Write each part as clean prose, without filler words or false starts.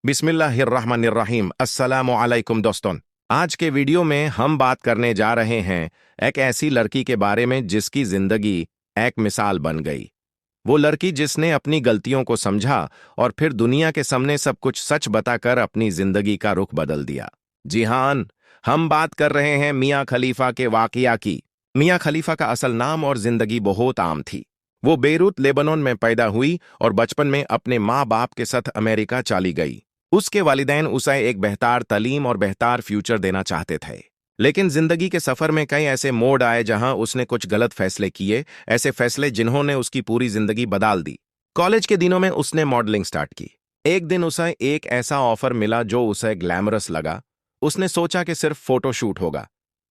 बिस्मिल्लाहिर्रहमानिर्रहीम। अस्सलामु अलैकुम दोस्तों। आज के वीडियो में हम बात करने जा रहे हैं एक ऐसी लड़की के बारे में जिसकी जिंदगी एक मिसाल बन गई। वो लड़की जिसने अपनी गलतियों को समझा और फिर दुनिया के सामने सब कुछ सच बताकर अपनी जिंदगी का रुख बदल दिया। जी हाँ, हम बात कर रहे हैं मियां खलीफा के वाकया की। मियां खलीफा का असल नाम और जिंदगी बहुत आम थी। वो बेरूत लेबनान में पैदा हुई और बचपन में अपने माँ बाप के साथ अमेरिका चली गई। उसके वालिदैन उसे एक बेहतर तालीम और बेहतर फ्यूचर देना चाहते थे। लेकिन जिंदगी के सफर में कई ऐसे मोड़ आए जहां उसने कुछ गलत फैसले किए, ऐसे फैसले जिन्होंने उसकी पूरी जिंदगी बदल दी। कॉलेज के दिनों में उसने मॉडलिंग स्टार्ट की। एक दिन उसे एक ऐसा ऑफर मिला जो उसे ग्लैमरस लगा। उसने सोचा कि सिर्फ फोटोशूट होगा,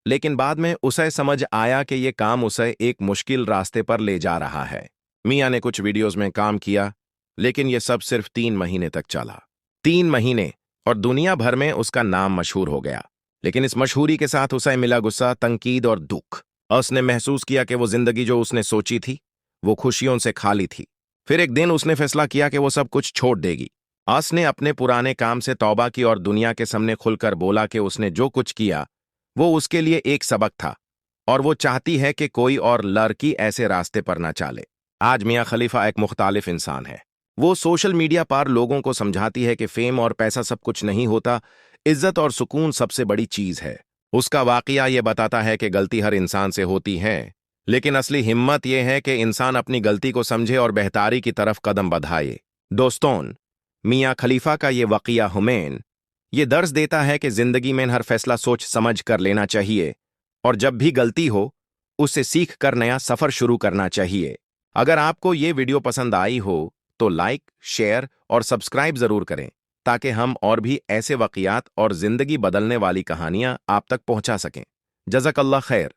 लेकिन बाद में उसे समझ आया कि यह काम उसे एक मुश्किल रास्ते पर ले जा रहा है। मियां ने कुछ वीडियोस में काम किया, लेकिन यह सब सिर्फ 3 महीने तक चला। 3 महीने, और दुनिया भर में उसका नाम मशहूर हो गया। लेकिन इस मशहूरी के साथ उसे मिला गुस्सा, तंकीद और दुख। उसने महसूस किया कि वो जिंदगी जो उसने सोची थी वो खुशियों से खाली थी। फिर एक दिन उसने फैसला किया कि वो सब कुछ छोड़ देगी। उसने अपने पुराने काम से तौबा की और दुनिया के सामने खुलकर बोला कि उसने जो कुछ किया वो उसके लिए एक सबक था, और वो चाहती है कि कोई और लड़की ऐसे रास्ते पर ना चाले। आज मियां खलीफा एक मुख्तालिफ इंसान है। वो सोशल मीडिया पर लोगों को समझाती है कि फेम और पैसा सब कुछ नहीं होता, इज्जत और सुकून सबसे बड़ी चीज है। उसका वाकया ये बताता है कि गलती हर इंसान से होती है, लेकिन असली हिम्मत यह है कि इंसान अपनी गलती को समझे और बेहतारी की तरफ कदम बढ़ाए। दोस्तों, मियां खलीफा का ये वाकया हमें ये दर्ज देता है कि जिंदगी में हर फैसला सोच समझ कर लेना चाहिए, और जब भी गलती हो उससे सीख कर नया सफर शुरू करना चाहिए। अगर आपको ये वीडियो पसंद आई हो तो लाइक, शेयर और सब्सक्राइब जरूर करें, ताकि हम और भी ऐसे वाकयात और जिंदगी बदलने वाली कहानियां आप तक पहुंचा सकें। जज़ाकल्लाह खैर।